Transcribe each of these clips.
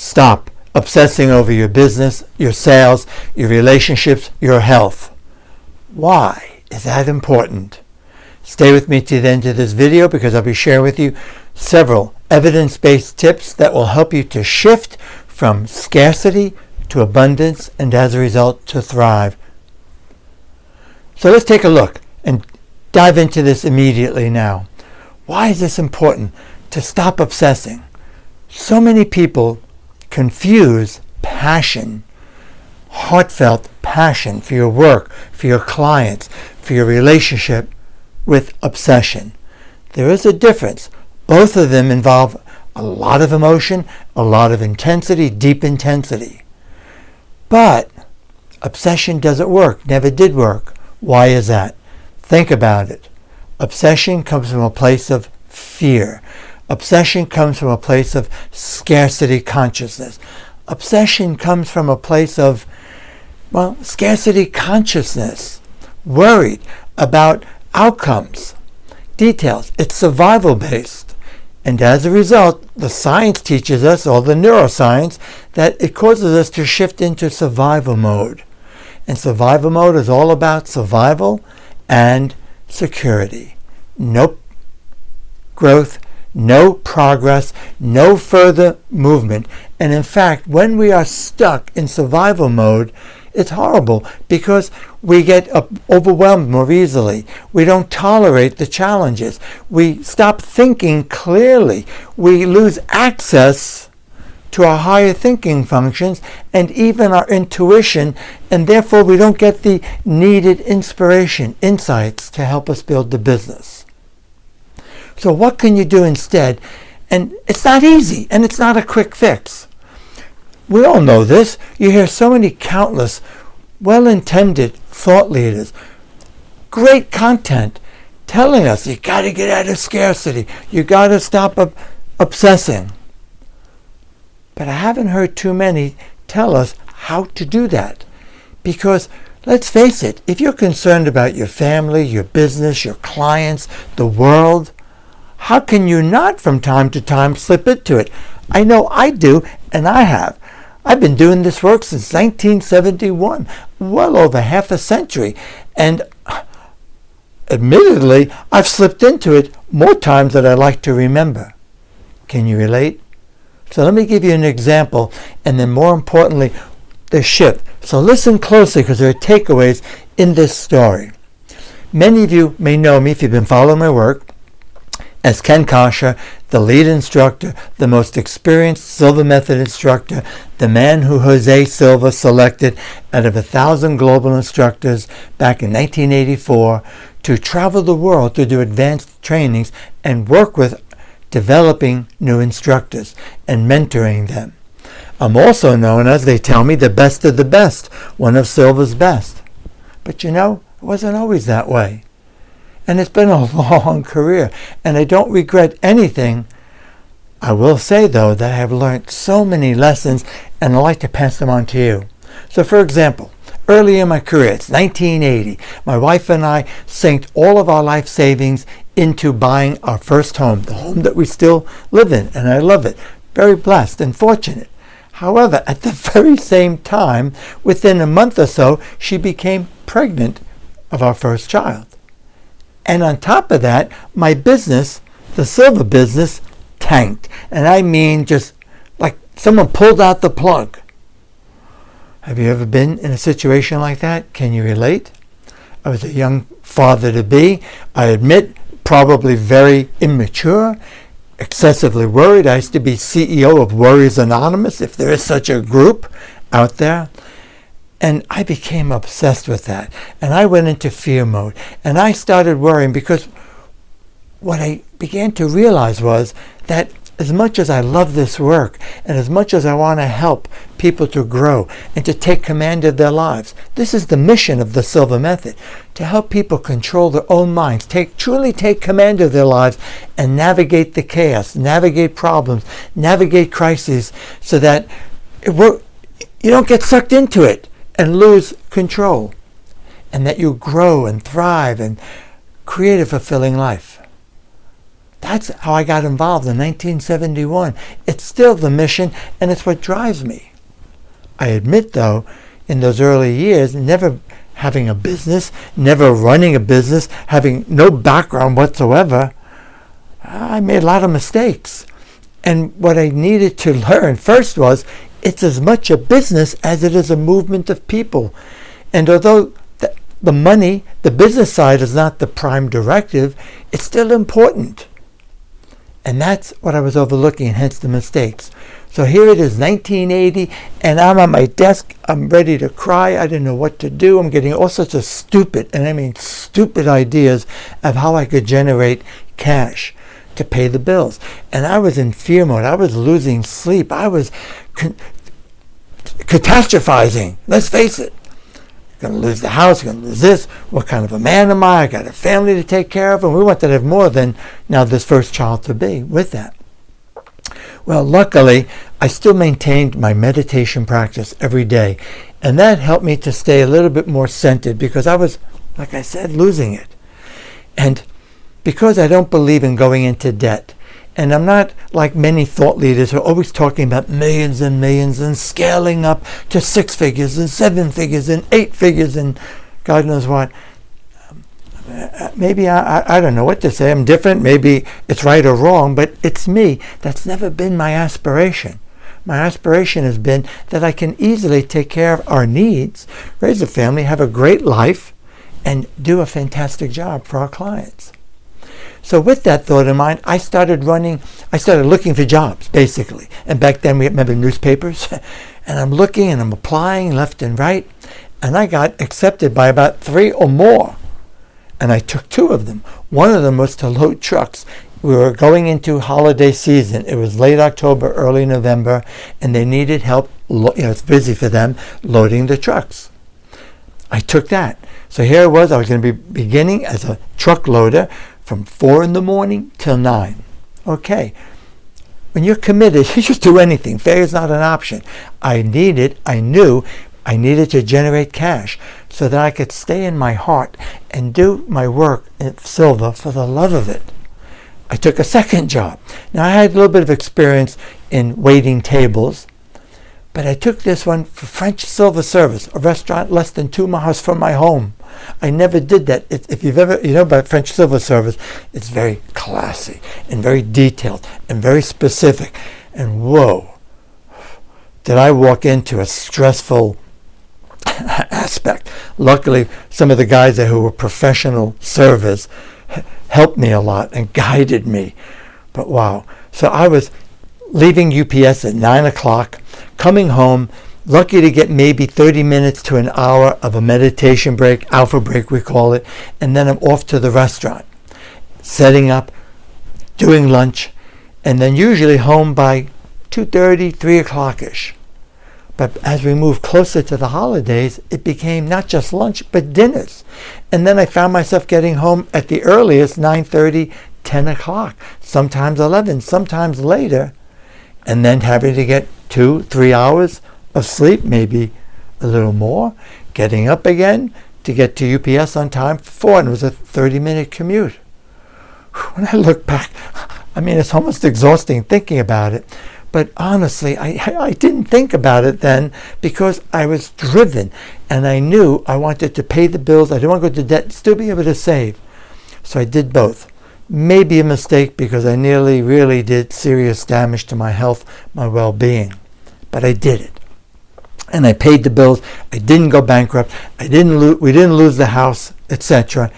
Stop obsessing over your business, your sales, your relationships, your health. Why is that important? Stay with me to the end of this video because I'll be sharing with you several evidence-based tips that will help you to shift from scarcity to abundance and as a result to thrive. So let's take a look and dive into this immediately now. Why is this important? To stop obsessing. So many people confuse passion, heartfelt passion for your work, for your clients, for your relationship, with obsession. There is a difference. Both of them involve a lot of emotion, a lot of intensity, deep intensity. But obsession doesn't work, never did work. Why is that? Think about it. Obsession comes from a place of fear. Obsession comes from a place of scarcity consciousness. Obsession comes from a place of, scarcity consciousness. Worried about outcomes, details. It's survival based. And as a result, the science teaches us, or the neuroscience, that it causes us to shift into survival mode. And survival mode is all about survival and security. No growth, no progress, no further movement. And in fact, when we are stuck in survival mode, it's horrible because we get overwhelmed more easily. We don't tolerate the challenges. We stop thinking clearly. We lose access to our higher thinking functions and even our intuition, and therefore we don't get the needed inspiration, insights to help us build the business. So what can you do instead? And it's not easy, and it's not a quick fix. We all know this. You hear so many countless well-intended thought leaders, great content, telling us you got to get out of scarcity. You got to stop obsessing. But I haven't heard too many tell us how to do that. Because let's face it, if you're concerned about your family, your business, your clients, the world, how can you not from time to time slip into it? I know I do, and I have. I've been doing this work since 1971, well over half a century, and admittedly, I've slipped into it more times than I like to remember. Can you relate? So let me give you an example, and then more importantly, the shift. So listen closely because there are takeaways in this story. Many of you may know me if you've been following my work as Ken Coscia, the lead instructor, the most experienced Silva Method instructor, the man who Jose Silva selected out of 1,000 global instructors back in 1984 to travel the world to do advanced trainings and work with developing new instructors and mentoring them. I'm also known as, they tell me, the best of the best, one of Silva's best. But it wasn't always that way. And it's been a long career, and I don't regret anything. I will say, though, that I have learned so many lessons, and I'd like to pass them on to you. So, for example, early in my career, it's 1980, my wife and I sank all of our life savings into buying our first home, the home that we still live in, and I love it. Very blessed and fortunate. However, at the very same time, within a month or so, she became pregnant of our first child. And on top of that, my business, the Silva business, tanked. And I mean just like someone pulled out the plug. Have you ever been in a situation like that? Can you relate? I was a young father-to-be. I admit, probably very immature, excessively worried. I used to be CEO of Worries Anonymous, if there is such a group out there. And I became obsessed with that. And I went into fear mode. And I started worrying because what I began to realize was that as much as I love this work and as much as I want to help people to grow and to take command of their lives, this is the mission of the Silva Method, to help people control their own minds, truly take command of their lives and navigate the chaos, navigate problems, navigate crises so that you don't get sucked into it and lose control, and that you grow and thrive and create a fulfilling life. That's how I got involved in 1971. It's still the mission, and it's what drives me. I admit, though, in those early years, never having a business, never running a business, having no background whatsoever, I made a lot of mistakes. And what I needed to learn first was, it's as much a business as it is a movement of people. And although the money, the business side is not the prime directive, it's still important. And that's what I was overlooking, and hence the mistakes. So here it is, 1980, and I'm on my desk. I'm ready to cry. I didn't know what to do. I'm getting all sorts of stupid, and I mean stupid ideas of how I could generate cash to pay the bills. And I was in fear mode. I was losing sleep. I was catastrophizing. Let's face it. Going to lose the house, going to lose this. What kind of a man am I? I got a family to take care of, and we wanted to have more than now this first child to be with that. Well, luckily, I still maintained my meditation practice every day, and that helped me to stay a little bit more centered because I was, like I said, losing it. And because I don't believe in going into debt, and I'm not like many thought leaders who are always talking about millions and millions and scaling up to 6 figures and 7 figures and 8 figures and God knows what. Maybe I don't know what to say. I'm different. Maybe it's right or wrong, but it's me. That's never been my aspiration. My aspiration has been that I can easily take care of our needs, raise a family, have a great life, and do a fantastic job for our clients. So with that thought in mind, I started looking for jobs, basically. And back then we remember newspapers, and I'm looking and I'm applying left and right, and I got accepted by about 3 or more. And I took 2 of them. One of them was to load trucks. We were going into holiday season. It was late October, early November, and they needed help, it's busy for them, loading the trucks. I took that. So here it was, I was going to be beginning as a truck loader from 4 in the morning till 9. Okay. When you're committed, you just do anything. Failure is not an option. I knew I needed to generate cash so that I could stay in my heart and do my work at Silva for the love of it. I took a second job. Now I had a little bit of experience in waiting tables, but I took this one for French Silva Service, a restaurant less than 2 miles from my home. I never did that. If you know about French Silva Service, it's very classy and very detailed and very specific. And whoa, did I walk into a stressful aspect. Luckily, some of the guys there who were professional servers helped me a lot and guided me. But wow. So I was leaving UPS at 9 o'clock, coming home, lucky to get maybe 30 minutes to an hour of a meditation break, alpha break we call it, and then I'm off to the restaurant, setting up, doing lunch, and then usually home by 2:30, 3 o'clock-ish. But as we moved closer to the holidays, it became not just lunch, but dinners. And then I found myself getting home at the earliest, 9:30, 10 o'clock, sometimes 11, sometimes later, and then having to get 2-3 hours of sleep, maybe a little more, getting up again to get to UPS on time for 4, and it was a 30-minute commute. When I look back, I mean, it's almost exhausting thinking about it. But honestly, I didn't think about it then because I was driven and I knew I wanted to pay the bills. I didn't want to go to debt, still be able to save. So I did both. Maybe a mistake because I nearly really did serious damage to my health, my well-being. But I did it. And I paid the bills. I didn't go bankrupt. We didn't lose the house, etc.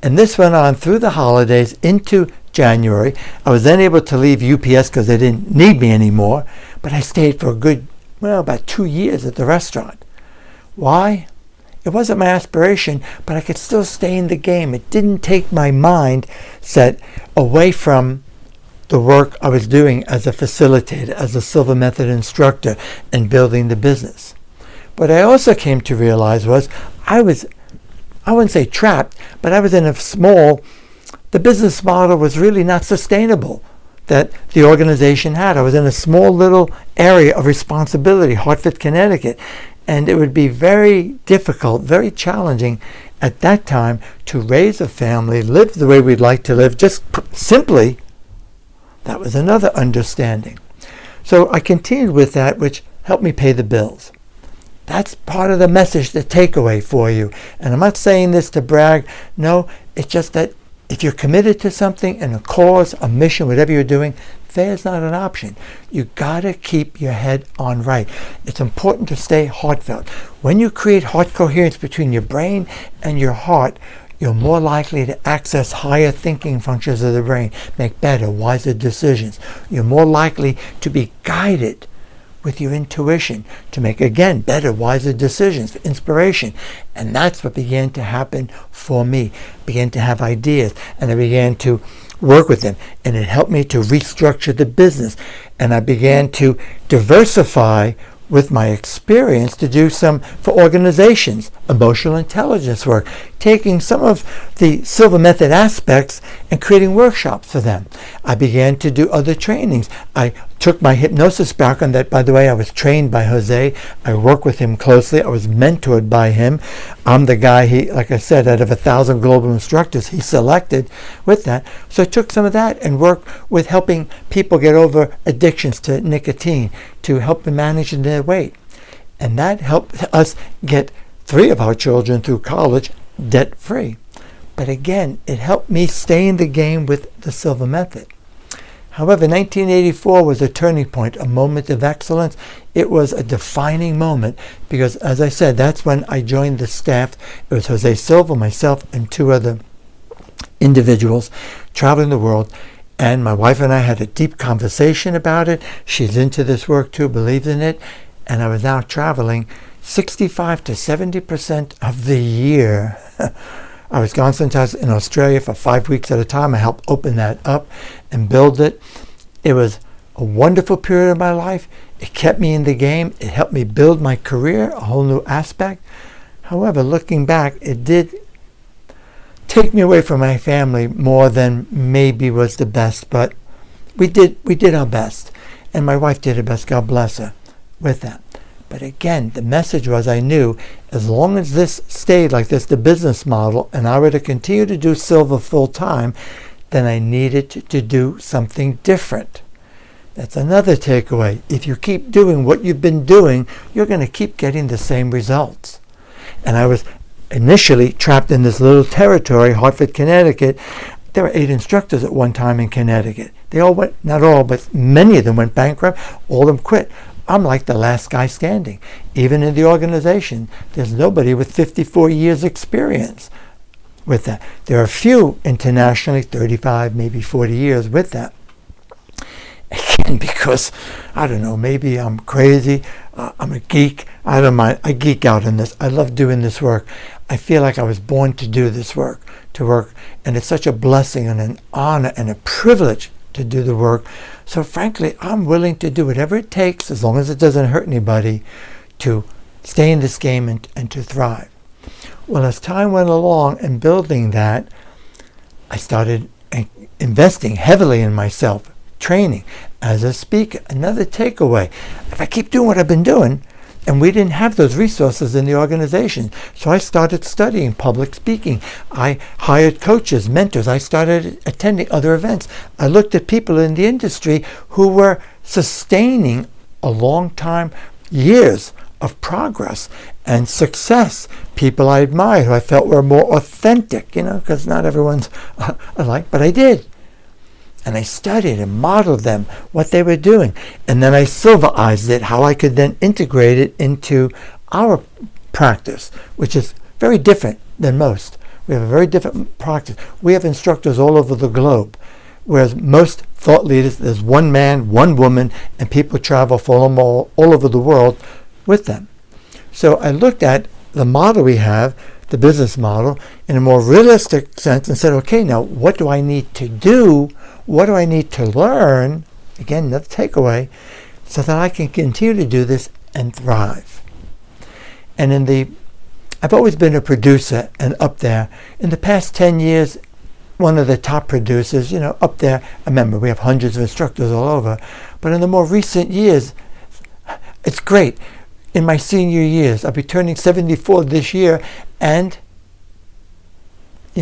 And this went on through the holidays into January. I was then able to leave UPS because they didn't need me anymore, but I stayed for a good, about 2 years at the restaurant. Why? It wasn't my aspiration, but I could still stay in the game. It didn't take my mind set away from the work I was doing as a facilitator, as a Silva Method instructor, and building the business. What I also came to realize was I wouldn't say trapped, but I was in the business model was really not sustainable that the organization had. I was in a small little area of responsibility, Hartford, Connecticut, and it would be very difficult, very challenging at that time to raise a family, live the way we'd like to live, just simply That was another understanding. So I continued with that, which helped me pay the bills. That's part of the message, the takeaway for you. And I'm not saying this to brag. No, it's just that if you're committed to something and a cause, a mission, whatever you're doing, failure's not an option. You gotta keep your head on right. It's important to stay heartfelt. When you create heart coherence between your brain and your heart, you're more likely to access higher thinking functions of the brain, make better, wiser decisions. You're more likely to be guided with your intuition to make, again, better, wiser decisions, inspiration. And that's what began to happen for me. Began to have ideas, and I began to work with them, and it helped me to restructure the business. And I began to diversify with my experience to do some for organizations, emotional intelligence work, taking some of the Silva Method aspects and creating workshops for them. I began to do other trainings. I took my hypnosis background that, by the way, I was trained by Jose. I work with him closely. I was mentored by him. I'm the guy he, like I said, out of 1,000 global instructors, he selected with that. So I took some of that and worked with helping people get over addictions to nicotine, to help them manage their weight. And that helped us get 3 of our children through college debt-free. But again, it helped me stay in the game with the Silva Method. However, 1984 was a turning point, a moment of excellence. It was a defining moment because, as I said, that's when I joined the staff. It was Jose Silva, myself, and 2 other individuals traveling the world. And my wife and I had a deep conversation about it. She's into this work too, believes in it. And I was now traveling 65 to 70% of the year. I was gone sometimes in Australia for 5 weeks at a time. I helped open that up and build it. It was a wonderful period of my life. It kept me in the game. It helped me build my career, a whole new aspect. However, looking back, it did take me away from my family more than maybe was the best, but we did our best. And my wife did her best, God bless her, with that. But again, the message was, I knew as long as this stayed like this, the business model, and I were to continue to do Silva full time, then I needed to do something different. That's another takeaway. If you keep doing what you've been doing, you're going to keep getting the same results. And I was initially trapped in this little territory, Hartford, Connecticut. There were 8 instructors at one time in Connecticut. They all went, not all, but many of them went bankrupt. All of them quit. I'm like the last guy standing. Even in the organization, there's nobody with 54 years experience with that. There are a few internationally, 35, maybe 40 years with that. Again, because, I don't know, maybe I'm crazy, I'm a geek, I don't mind, I geek out in this. I love doing this work. I feel like I was born to do this work, and it's such a blessing and an honor and a privilege to do the work. So frankly, I'm willing to do whatever it takes, as long as it doesn't hurt anybody, to stay in this game and to thrive. Well, as time went along and building that, I started investing heavily in myself, training as a speaker. Another takeaway, if I keep doing what I've been doing, and we didn't have those resources in the organization. So I started studying public speaking. I hired coaches, mentors. I started attending other events. I looked at people in the industry who were sustaining a long time, years of progress and success. People I admired, who I felt were more authentic, because not everyone's alike, but I did. And I studied and modeled them, what they were doing. And then I Silvaized it, how I could then integrate it into our practice, which is very different than most. We have a very different practice. We have instructors all over the globe, whereas most thought leaders, there's one man, one woman, and people travel from all over the world with them. So I looked at the model we have, the business model, in a more realistic sense and said, okay, now what do I need to do? What do I need to learn? Again, another takeaway, so that I can continue to do this and thrive. And I've always been a producer and up there. In the past 10 years, one of the top producers, up there. Remember, we have hundreds of instructors all over. But in the more recent years, it's great. In my senior years, I'll be turning 74 this year, and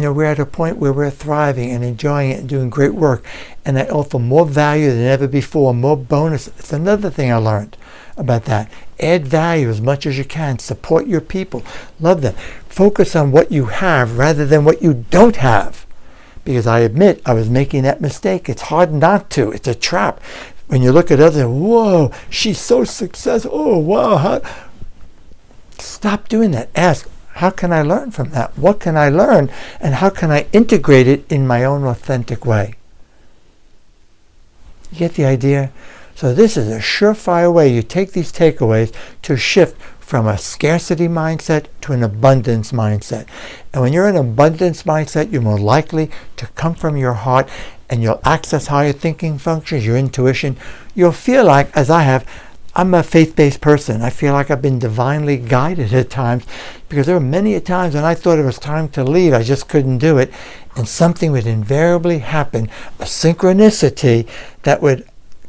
we're at a point where we're thriving and enjoying it and doing great work. And I offer more value than ever before, more bonus. It's another thing I learned about that. Add value as much as you can. Support your people. Love them. Focus on what you have rather than what you don't have. Because I admit I was making that mistake. It's hard not to. It's a trap. When you look at others, whoa, she's so successful. Oh, wow. Stop doing that. Ask, how can I learn from that? What can I learn? And how can I integrate it in my own authentic way? You get the idea? So this is a surefire way you take these takeaways to shift from a scarcity mindset to an abundance mindset. And when you're in an abundance mindset, you're more likely to come from your heart and you'll access higher thinking functions, your intuition. You'll feel like, as I have, I'm a faith-based person. I feel like I've been divinely guided at times, because there were many times when I thought it was time to leave. I just couldn't do it. And something would invariably happen, a synchronicity that would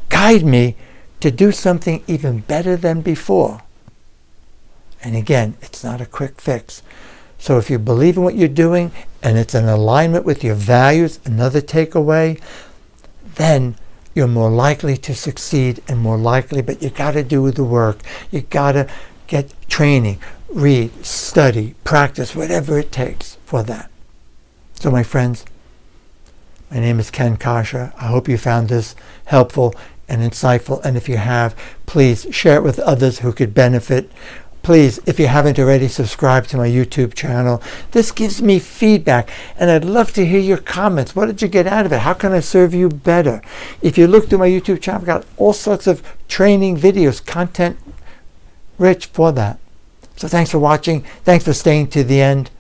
guide me to do something even better than before. And again, it's not a quick fix. So if you believe in what you're doing and it's in alignment with your values, another takeaway, then you're more likely to succeed and more likely, but you got to do the work. You got to get training, read, study, practice, whatever it takes for that. So my friends, my name is Ken Coscia. I hope you found this helpful and insightful. And if you have, please share it with others who could benefit. Please, if you haven't already, subscribe to my YouTube channel. This gives me feedback, and I'd love to hear your comments. What did you get out of it? How can I serve you better? If you look through my YouTube channel, I've got all sorts of training videos, content rich for that. So thanks for watching. Thanks for staying to the end.